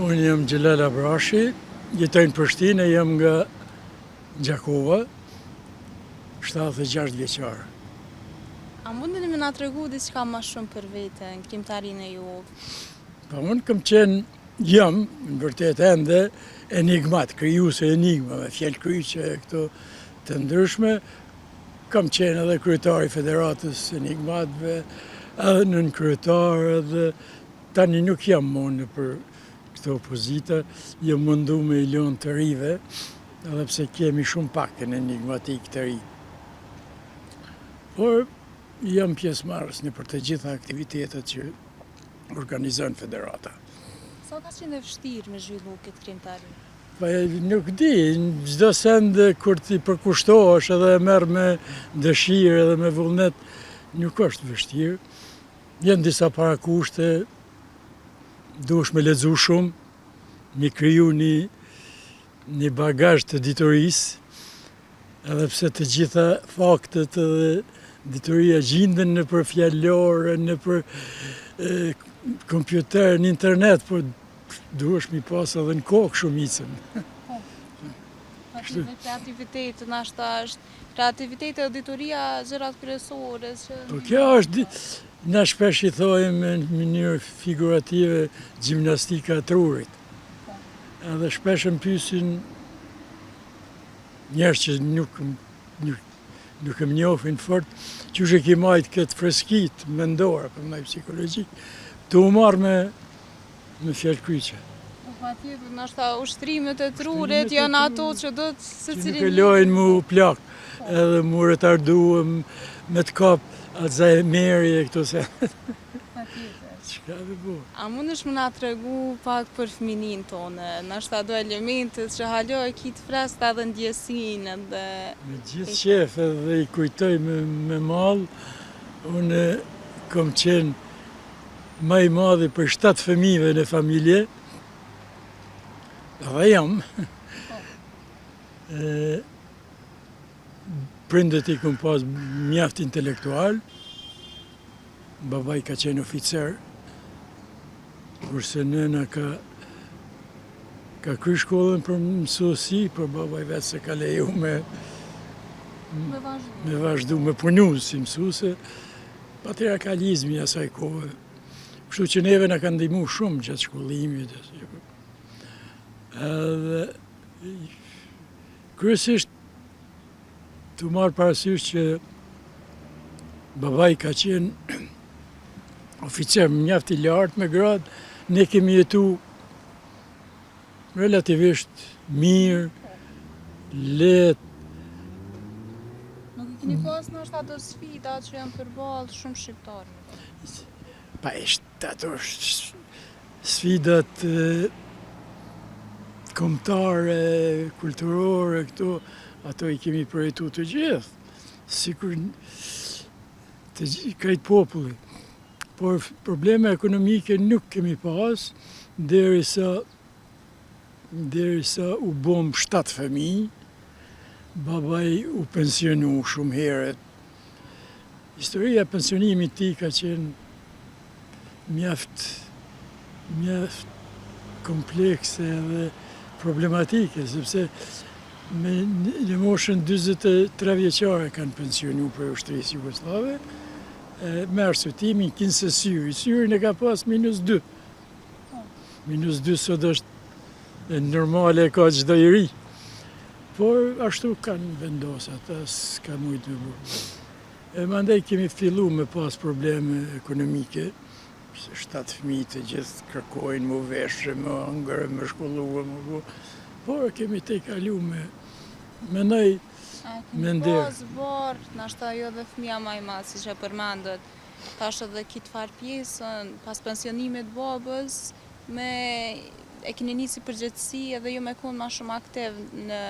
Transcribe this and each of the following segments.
Unë jam Gjelal Abrashi, jetoj në Prishtinë, jam nga Gjakova, 76 vjeçar. A mundeni me na tregu diçka më shumë për veten, krijimtarinë e juve? Pa unë kam qenë, jam, në vërtet ende, enigmat, krijuese enigmave, fjalë kryqe, këto të ndryshme. Kam qenë edhe kryetari i Federatës Enigmatëve, edhe nën kryetar, edhe tani nuk jam unë për këtë opozita, jam mundu me i lënë të rive, edhe pse kemi shumë pak në enigmatik të ri. Por jam pjesëmarrës në për të gjitha aktivitetet që organizon Federata. Sa ka qenë e vështirë me zhvillu këtë krijimtari? Pa nuk di, në çdo send kur ti përkushtohesh edhe e merr me dëshirë edhe me vullnet, nuk është vështirë. Janë disa parakushte, duhesh me lexu shumë, me kriju një bagazh të ditorisë, edhe pse të gjitha faktet edhe ditoria gjenden nëpër fjalore, nëpër kompjuter, në internet, por duhesh mi pas edhe në kokë shumicën. Dhe kreativiteti, nashta është kreativiteti dhe ditoria gjërat kryesore që... Po kjo është, na shpesh i thojmë në mënyrë figurative gjimnastika e trurit. Edhe shpesh më pyesin njerëz që nuk më njohin fort, qysh e ke majt këtë freskit mendore, për ndaj psikologjik, të u marr me fjalë kryqe. Po patjetër, nashta ushtrimet e trurit janë ato që do të secili... Që nuk e lojnë mu plak, edhe mu retardu me të kap Alzheimeri e këto se... Çka dhe bu? A mundesh më na tregu pak për fëminin tonë, nashta do elementet që halo e kitë frest edhe ndjesinë edhe... Me gjithë qef edhe i kujtoj me mall, unë kom qenë më i madhi për 7 fëmijëve në familje, dhe jam. Prindët i kom pas mjaft intelektual, babaj ka qenë oficer, kurse nëna ka kry shkollën për mësuesi, për babaj vetë se ka leju me vazhdu me punu si mësuese, patriarkalizmi asaj kohë. Kështu që neve na ka ndihmu shumë gjatë shkollimit. Edhe kryesisht të marrë parasysh që babaj ka qenë oficer mjaft i lartë me gradë, ne kemi jetu relativisht mirë, lehtë. Nuk i keni pas nashta ato sfida që janë përballë shumë shqiptarë? Pa ishte ato sfidat kombëtare, kulturore, këto, ato i kemi përjetu të gjithë, sikur të krejt populli. Por probleme ekonomike nuk kemi pas, derisa u bom 7 fëmijë, babaj u pensionu shumë herët. Historia e pensionimit ti ka qenë mjaft komplekse dhe problematike, sepse në moshën 43 vjeçare kanë pensionu për ushtrisë Jugosllave, merë sutimin, kinë se syri. Syrin e ka pas -2. -2 sot është normale, ka çdo i ri. Por ashtu kanë vendosë, ata s'ka mujtë me bu. Mandej kemi fillu me pas probleme ekonomike, se 7 fëmijë të gjithë kërkojnë mu veshë, mu hëngërë, me shkolluë, mu bu. Por kemi te kalu me ndaj me ndirë. Pas barë, nashta jo dhe fëmija ma i madhë, si që përmendët, tash edhe kitë farë pjesën, pas pensionimit babës, e keni nisi përgjithësi edhe jo me konë ma shumë aktiv në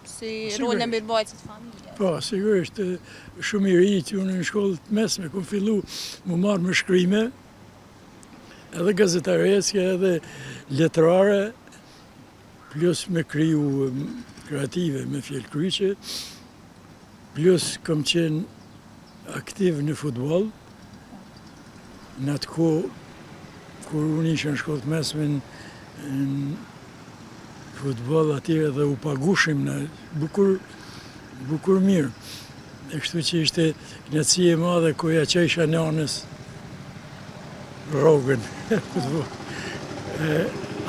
si rolën e mirëmbajtësit familjes. Po, sigurisht, shumë i ri që unë në shkollë të mesme, ku fillu mu marrë më shkrime, edhe gazetareske, edhe letrare, plus me kriju kreative me fjalë kryqe, plus kom qenë aktiv në futboll. Në atë kohë, kur unë isha në shkollë të mesme, në futbol aty edhe u pagushim në bukur mirë. E kështu që ishte knatësi e madhe ku ja qesha nanës rrogën.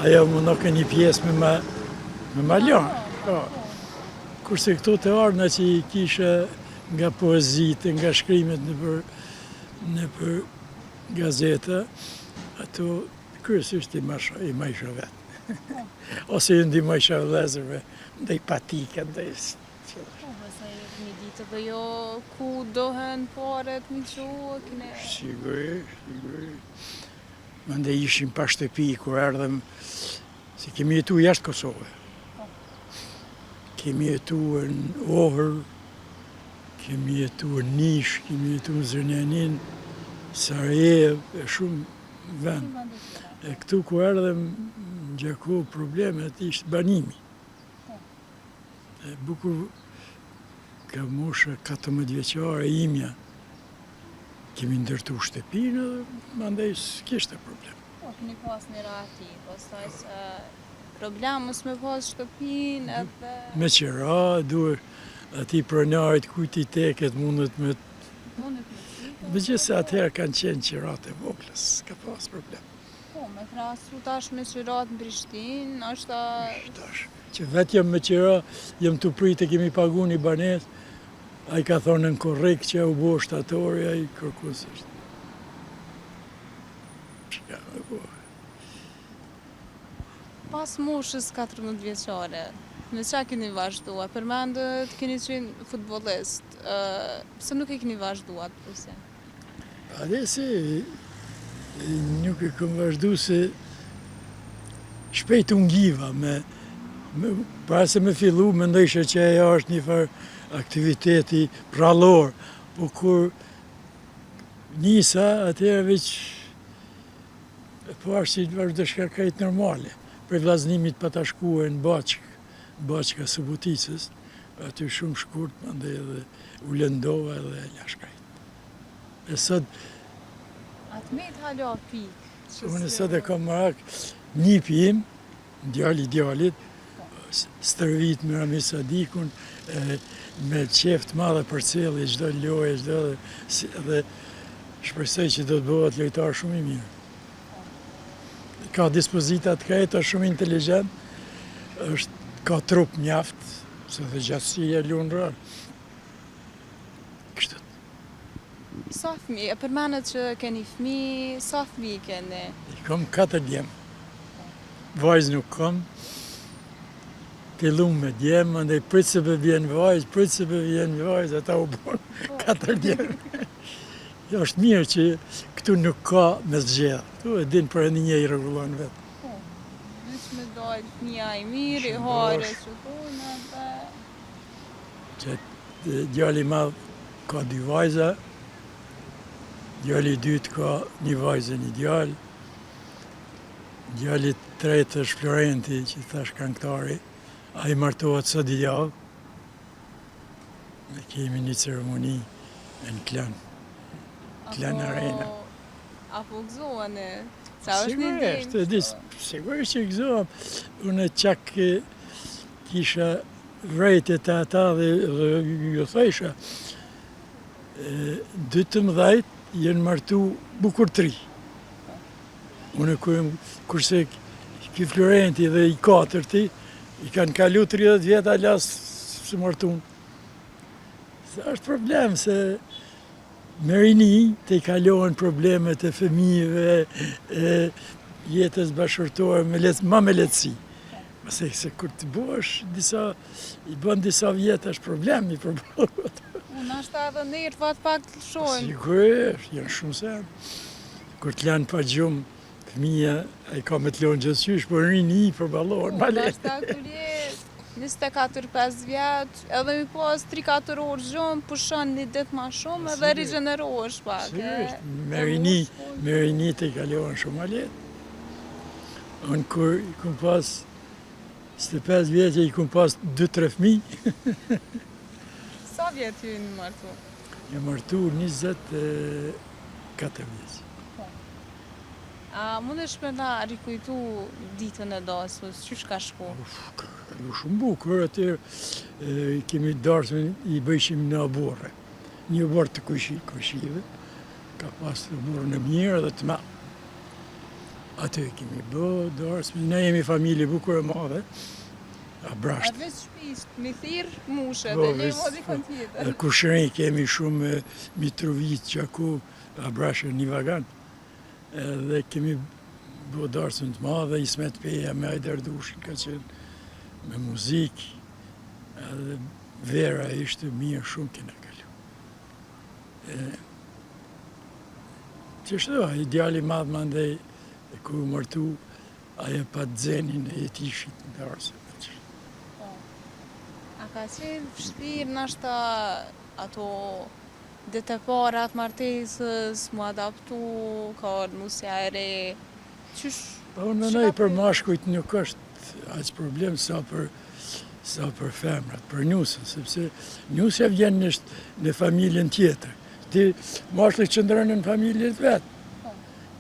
Ajo më nuk e një pjesë me ma lanë. Kurse këto të ardhna që i kisha nga poezit, nga shkrimet në për gazeta, ato kryesisht i majsha vetë. Ose i ndihmojsha vëllezërve, ndaj patika, ndaj... Një ditë dhe jo ku dohen paret një quë, kine... Sigurisht. Mandej ishim pa shtëpi, kur erdhem, se kemi jetu jashtë Kosovë. Kemi jetu në Ohër, kemi jetu në Nish, kemi jetu në Zrenjanin, Sarajev, e shumë vend. E këtu ku erdhem, në Gjakov problemet ishtë banimi. E bukur ka mosha 14 vjeqare imja, kemi ndërtu shtëpinë dhe mandej s'kishte problem. Po, keni pas një rati, pastaj se problemës me pas shtëpinë edhe... Me qëra, duhet ati pronarit kujt i teket mundet me... Me gjithë se atëherë kanë qenë qërat e voglës, s'ka pas problem. Po, me krasu tash me qërat në Prishtinë, është... Që vetë jam me qëra, jam të pritë, kemi pagu një banes, a i ka thonë në korrekt që u bo shtatori, a i kërkus është. Shka me bo. Pas moshës 14 vjeqare, me qa keni vazhdua? Përmendët keni qenë futbolist, pse nuk e keni vazhdua të përse? Adesi, nuk e kom vazhdu se shpejt unë ngiva, para se me fillu, me ndojshë që ajo është një farë aktiviteti prallor, po kur nisa, atëherë veç e parë që i vazhdo shkarkajt normale. Për vllaznimit pa ta shkuar në Baqka Suboticës, aty shumë shkurt, mandej edhe u lëndova edhe la shkajt. E sot... Atë me të halo pikë? Unë sot e kam marak njipi im, djalit, stërvit me Ramis Sadikun, me qeft madhe për cili, çdo lojë, dhe shpresoj që do të bëhet lojtar shumë i mirë. Ka dispozitat krejta, shumë inteligent, ka trup mjaft, se dhe gjatësia lunë rarë. Kështu. Sa fëmi, e përmenet që keni fëmi, sa fëmi keni? I kam 4 djemë. Vajzë nuk kam. Fillum me djemë, ndaj pritë se për vjen vajzë, ata u bonë 4 djemë. Jo, është mirë që këtu nuk ka me zgjedhë. Tu e din për një i rregullon vetë. Po, veç me dojtë fëmija i mirë, i hare, që thonë edhe... Që djali madh ka 2 vajza, djali i dytë ka 1 vajzë, 1 djalë, djali i tretë është Florenti, që thash këngëtari, ai martohet sot i javë. Ne kemi një ceremoni në Klan. Klan Arena. Apo gëzoheni? Sa është një dimë? Sigurisht që gëzohem. Unë qak kisha vrejtjet e ata dhe ju thejsha. 12 jenë martu bukur 3. Unë kurse ki Florenti dhe i 4-ti, i kanë kalu 30 vjetë alas së martun. Se është problem se me rini të i kalohen problemet e fëmijëve, e jetës bashkërtore ma me lehtësi. Mëse se kur të bosh, i bën disa vjetë është problem i problemet. Unë është edhe nërë fatë pak të lëshojnë. Sigurisht, janë shumë sen. Kur të lanë pa gjumë, fëmija, a i ka me të lonë gjësysh, por rini për balohen, ma letë. Bashta kuljet, 24-5 vjetë, edhe mi pas 3-4 orë gjumë, pushon një ditë ma shumë, edhe rigenerohesh pak. Sigurisht, me rini të i kalohen shumë ma letë. Unë kur i kum pas 25 vjetë, i kum pas 2-3 fëmijë. Sa vjetë ju në martu? Një martu 24 vjetë. A mundesh me na rikujtu ditën e dasmës, qysh ka shku? Ka kalu shumë bukur atër, kemi darsën i bëjshim në aborre. Një aborë të kushive, ka pas të aborën e mirë dhe të ma. Atë kemi bë darsën, ne jemi familje bukur e madhe, a A brasht. veç shpisht, mi thirë mushe, Po, dhe le veç- modi kon tjetër. Kushërin kemi shumë Mitrovic, Qako, a brashë një vagan. Edhe kemi bë darsën të madhe, Ismet Peja me Ajder Dushin ka qenë, me muzikë, edhe vera ishte mirë shumë kena kalu. Qështu, ideali madhë më ndaj, ku u mërtu, aja pa të zenin e jetishit në darsën. A ka qenë vështirë nashta ato dete para të martesës, mu adaptu, ka orë nusja e re, qysh? Po në nej për mashkujt nuk është aq problem sa për femrat, për njusën, sepse njusja vjen në familjen tjetër. Ti mashkulli qëndron në familjen vetë.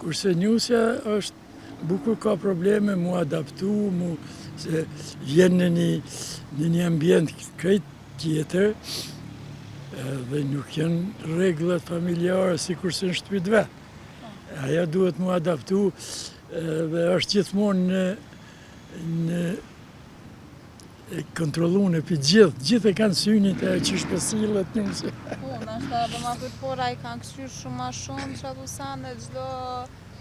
Kurse njusja është bukur ka probleme mu adaptu, se vjen në një ambient krejt tjetër, dhe nuk janë rregullat familjare si kurse në shtëpit vetë. Aja duhet mu adaptu dhe është gjithmonë në kontrollune për gjithë e kanë synit e që shpesillet njëse. Po, nashta dhe ma për pora i kanë këshyrë shumë ma shumë që ato sanë gjdo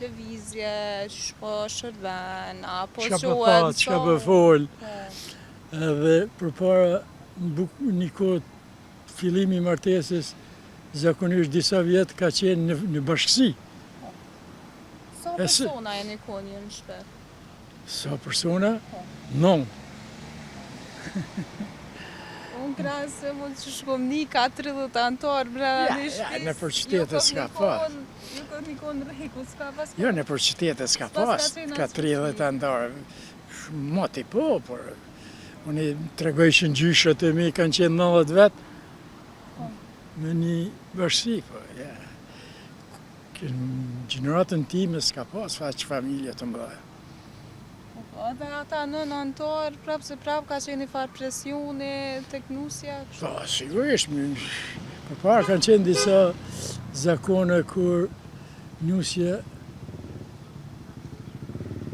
lëvizje, që shpo shërben, apo Qka qohet, për pat, qka për fol, Po, edhe për para një kohë fillimi i martesës, zakonisht disa vjetë ka qenë në bashkësi. sa E se- persona e një konjë në shpe? Sa persona? Po. Non. Unë krasë se mund që shkom një 40 antarë brenda Ja, një ja, shtëpis. në për qytete s'ka pas. Jo ka një konë rregull, s'ka pas. Jo, në për qytete s'ka S'pas pas, ka qenë ka as 30 antarë. Moti po, por unë i tregojshin gjyshët e mi kanë qenë 90 vetë Po. me një bashkësi, po, ja. Gjeneratën time s'ka pas faqë familje të mëdha. Edhe ata nën antarë, prapë se prapë ka qenë një farë presioni tek nusja. kështu. Po, sigurisht, për parë kanë qenë disa zakone kur njusja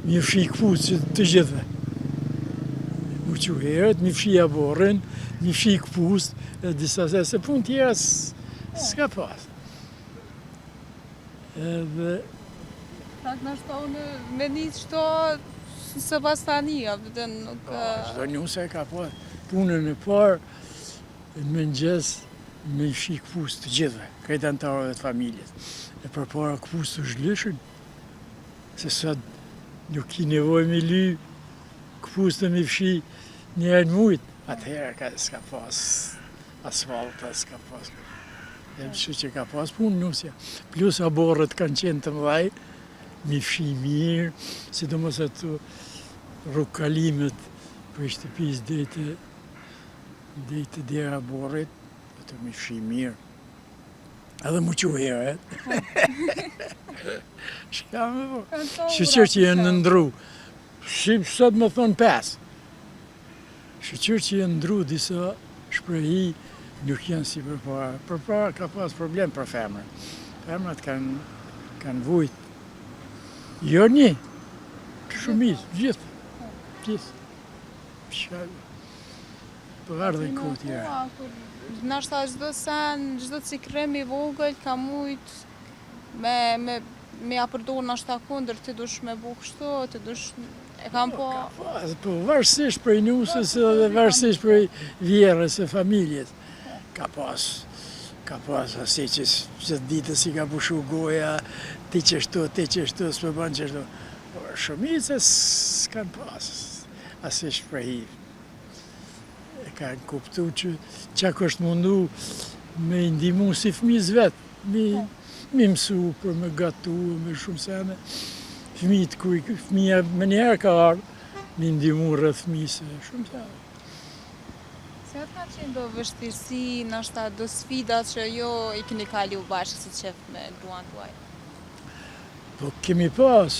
mi fshi këpucë të gjithve. Mu që herët, mi fshi aborën, mi fshi këpucë, e disa se pun tjera s'ka pas. Edhe, Pra të nashta unë me një qëto se pas tani, apëtën nuk... çdo njuse ka pas punën e parë, në mëngjes me i fshi këpucë të gjithve, krejt antarëve të familjes. E për para këpucë të zhlyshin, se sot nuk i nevoj me ly këpucë të me fshi një herë në mujtë. Atëherë s'ka pas asfalta, s'ka pas. E që që ka pas punë njusja. Plus aborët kanë qenë të mëdhaj, mi fshi mirë, sidomos ato rrugkalimet për shtëpis dejtë dera aborrit, ato mi fshi mirë. Edhe mu që herë, Shka me po. Shqyqyr që jenë nëndru. Shqip sot më thonë 5. Shqyqyr që jenë ndru disa shprehi nuk janë si përpara. Përpara ka pas problem për femrën. Femrat kanë vujt. Jo një. Shumis, gjithë. Gjithë. Për ardhe kohë tjera. Nashta çdo sen, çdo cikrem i vogël ka mujt me ja përdor nashta kundër ti dush me bu kështu, ti dush e kam po. Po varësisht prej njusës dhe varësisht prej vjerës e familjes. Ka pas asi që ditë si ka pushu goja, ti qështu, s'me banë qështu. Por shumicës s'kan pas, asi shprehi. E kanë kuptu që qak është mundu me ndimu si fëmiz vetë, mi mësu për me gatu, me shumë sene. Fëmija me njerë ka ardhë, mi ndimu rrëth fëmijëse, shumë sene. Se atë ka qenë do vështirësi, nashta do sfida që jo i keni kalu bashkë si qef me gruan tuaj? Po kemi pas,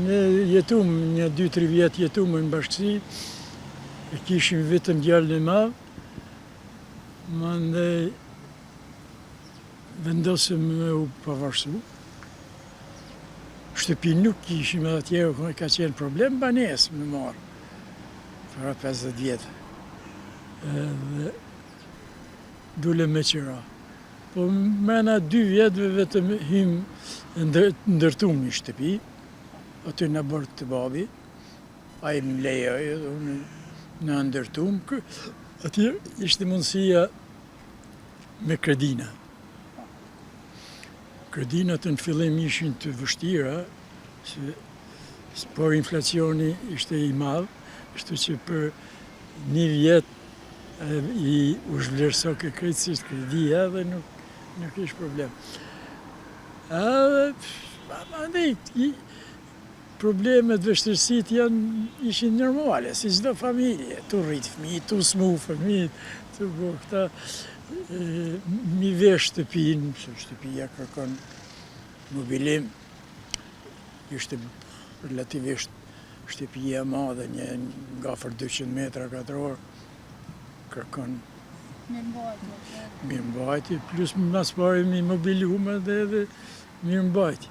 ne jetum, një 2-3 vjetë jetum në bashkësi, e kishim vetëm djalin e madh, mandej vendosëm me u pavarësu. Shtëpi nuk kishim edhe atje, ka qenë problem banesë me marë, para 50 vjetë. Edhe dule me qëra. Po mena 2 vjetëve vetëm him ndërtum një shtëpi, aty në bërë të babi, a i më lejoj, unë në ndërtum, atje ishte mundësia me kredina. Kredinat në fillim ishin të vështira, por inflacioni ishte i madh, kështu që për 1 vjet i u zhvlerësoi krejtësisht kredia dhe nuk ishte problem. Mandej, problemet, vështirësitë ishin normale, si çdo familje, tu rrit fëmijë, tu smu fëmijë, tu bo këta. Mi vesh shtëpinë, se shtëpia kërkon mobilim, ishte relativisht shtëpia e madhe, një ngafër 200 metra katror, kërkon mirëmbajtje, plus mas pari mi mobilume edhe mirëmbajtje.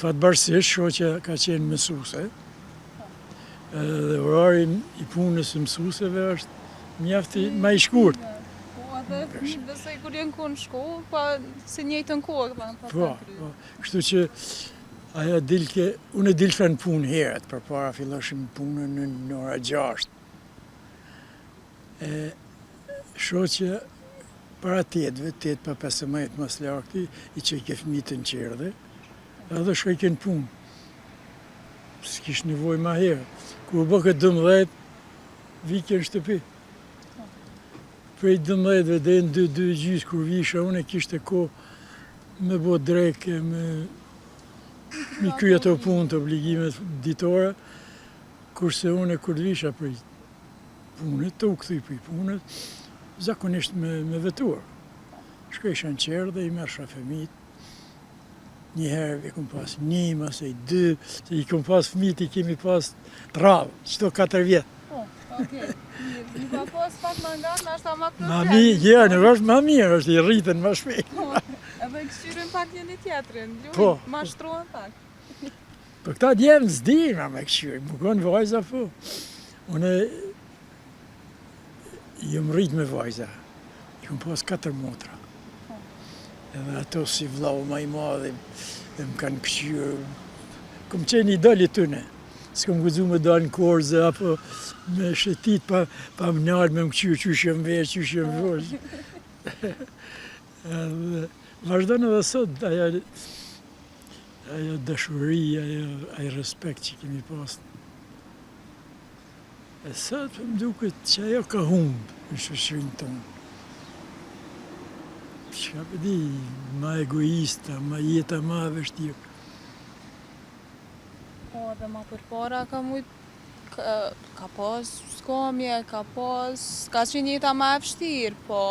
Fatbarësisht, shoqja ka qenë mësuese, dhe orari i punës së mësueseve është mjafti më i shkurt. Besoj kur jenë ku në shkollë, pa se njëjtën kohë. Po, kështu që aja unë e dilësha në punë heret, përpara filloshim punën në ora 6. Shoqja para 8 pa 15 mas lakti, i që i ke fëmijët në qerdhe, edhe shkoj kënë punë. S'kish nevoj ma herët. Kur bë këtë 12, vike në shtëpi. Prej 12 dhe në 2 gjysë kur visha, unë e kishte kohë me bo dreke, me kry ato punë të obligimet ditore, kurse unë kur visha prej punët, të u këthy prej punët, zakonisht me vetur. Shkojsha në qerë dhe i mersha fëmijët. Njëherë i kom pas 1, masej 2, se i kom pas fëmijët, i kemi pas të radhë, qëto 4 vjetë. Okej, i ka pas pak më nga, nështë ta ma këtë Ma mirë, nuk është ma mirë, është i rritën ma shpejt. Edhe këshyrin pak njëni tjetërin, luj, ma shtrohen pak. Po këta djemë s'di ma me këshyrin, më konë vajza po. Une jëm rritë me vajza, i kom pas 4 motra. Edhe ato si vlau ma i madhe, dhe më kanë këshyrë. Kom qenë i dali tëne, s'kom guzu me dalë në korze, apo me shetit pa më nalë me më këshyrë, qyshë më vesh, qyshë më vosh. Vazhdojnë edhe sot, ajo dashuri, ajo respekt që kemi pas. E sot më duket që ajo ka humbë në shoqërinë tonë. Që ka përdi, ma egoista, ma jeta ma vështirë. Po, dhe ma përpara ka ka pas skamje, ka qenë jeta ma e vështirë, po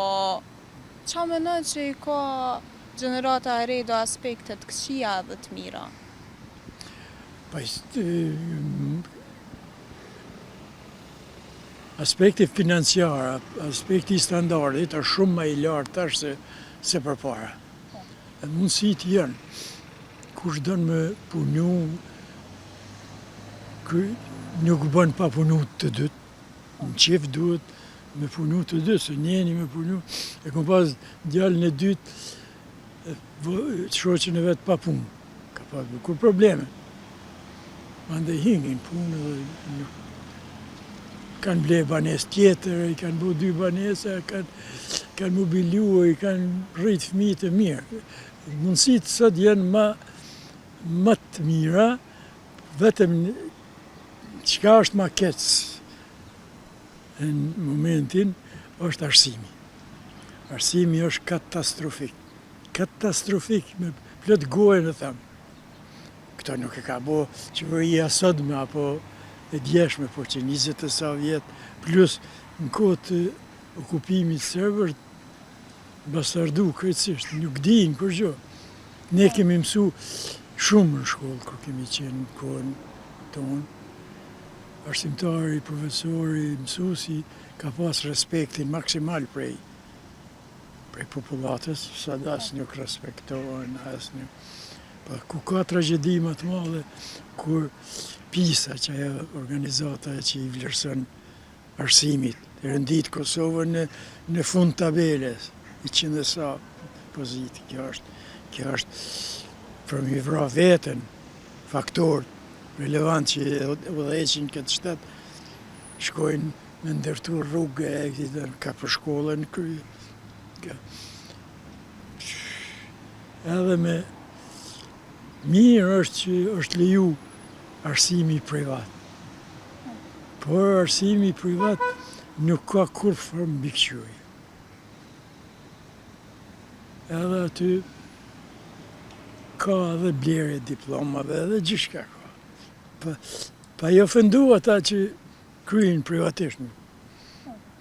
qa menon që i ka gjenerata e re do aspektet këqija dhe të mira? Aspekti financiar, aspekti standardit është shumë ma i lartë tash se përpara. E mundësit janë, kush dënë me punu, nuk bën pa punu të dytë, në qef duhet me punu të dytë, se njeni me punu, e kom pas djallën e dytë, shoqën e vetë pa punë, ka pas bukur probleme. Mande hingin punë dhe nuk kanë ble banes tjetër, i kanë bu 2 banesa, kanë mobilu, i kanë rritë fëmijët e mirë. Mundësit sot janë më të mira, vetëm qka është ma keq në momentin, është arsimi. Arsimi është katastrofik. Katastrofik, me plot gojën e thamë. Këto nuk e ka bo qeveria sotme, apo e djeshme, po që 20 e sa vjetë, plus në kohë të okupimit serbër, bastardu krejtësisht, nuk dinë kur gjo. Ne kemi mësu shumë në shkollë, kur kemi qenë në kohën tonë. Arsimtari, profesori, mësusi, ka pas respektin maksimal prej popullatës, sa asë nuk respektohen, asë nuk. Pa ku ka tragjedi më të madhe, kur PISA, që ajo organizata që i vlerëson arsimit, rëndit Kosovën në fund tabeles, i qenë sa pozitë. Kjo është për mi vra vetën, faktor relevant që udhëheqin këtë shtet, shkojnë me ndërtu rrugë, ka për shkollën krye. Edhe me mirë është që është leju arsimi privat. Por arsimi privat nuk ka kur formë mbikëqyrje. Edhe aty ka edhe blerje diplomave edhe gjithçka ka. Pa i ofendu ata që kryin privatisht.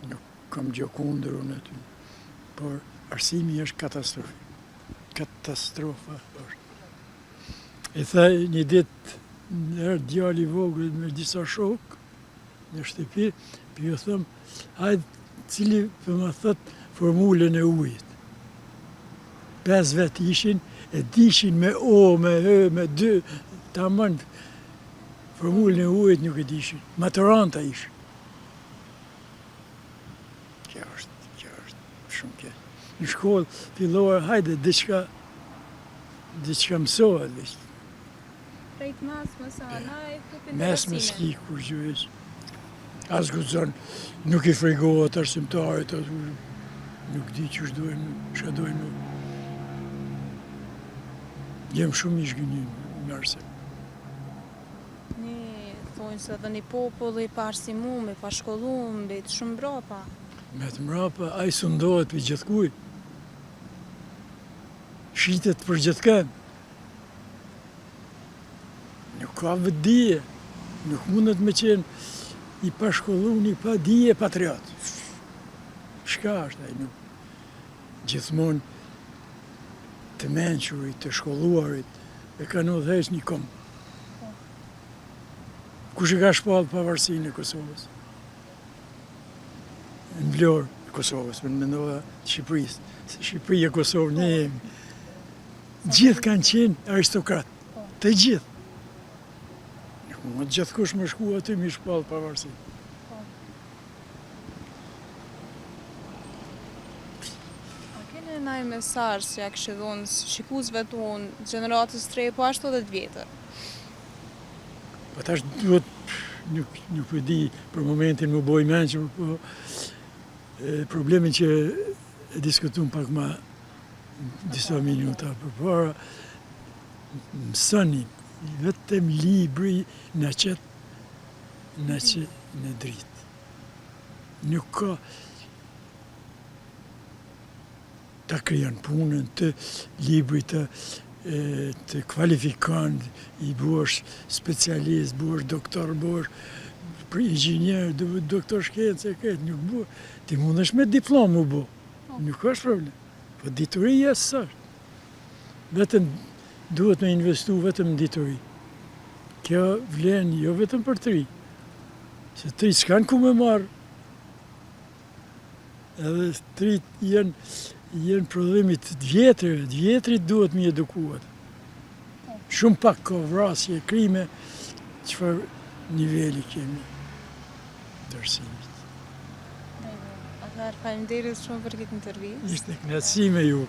Nuk kam gjë kundër unë aty. Por arsimi është katastrofë. Katastrofa është. I tha një ditë, nërë djali vogël me disa shok në shtëpi, për ju thëmë, hajde cili për më thëtë formulën e ujit. 5 vetë ishin, e dishin me o, me hë, me dë, ta mënë, formulën e ujit nuk e dishin. Maturanta ishin. Kjo është shumë kjo. Në shkollë, filluar, hajde, diçka mësohet, vishtë. Prejt mas, mësanaj, të Mes me s'ki kur gjyëq. As guxon, nuk i frigohet arsimtarit, nuk di që shka dojnë. Jem shumë i shgënim në arsim. Një thonë se dhe një popull i parsimum, i pashkollum, bëjtë shumë mbrapa. Me të mrapa, a i sundohet për gjithkuj. Shitet për gjithkën. Nuk ka vetë dije, nuk mundet me qenë i pashkollun, i pa dije patriot. Shka është ai nuk? Gjithmonë të menqurit, të shkolluarit, e kanë udhëheq një kom. Kush e ka shpallë pavarësinë e Kosovës? Në Vlorë e Kosovës, më mendova Shqipërisë, se Shqipëria e Kosovë ne jemi. Gjithë kanë qenë aristokratë, të gjithë. Më gjithë kush më shku aty mi shpallë pavarësinë. A kene naj mesazh që ja kështë dhonë shikuzve tonë, gjeneratës të re, po ashtu 10 vjetër? Po tash duhet, nuk e di për momentin më boj menqëm, po problemin që e diskutum pak ma disa minuta përpara, mësoni, vetëm libri në qëtë në dritë. Nuk ka ta krijan punën të libri të kvalifikan, i buash specialist, buash doktor, buash inxhinier, doktor shkencë, nuk buash. Ti mundesh me diplomë u bu, nuk është problem. Po dituria s'është. Vetëm duhet me investu vetëm në dituri. Kjo vlen jo vetëm për tri. Se tri s'kan ku me marë. Edhe tri jenë prodhimit të vjetrit duhet me edukuat. Shumë pak ka vrasje, krime, qëfar niveli kemi të arsimit. Atëherë, faleminderit shumë për këtë intervistë. Ishte knatësi me ju.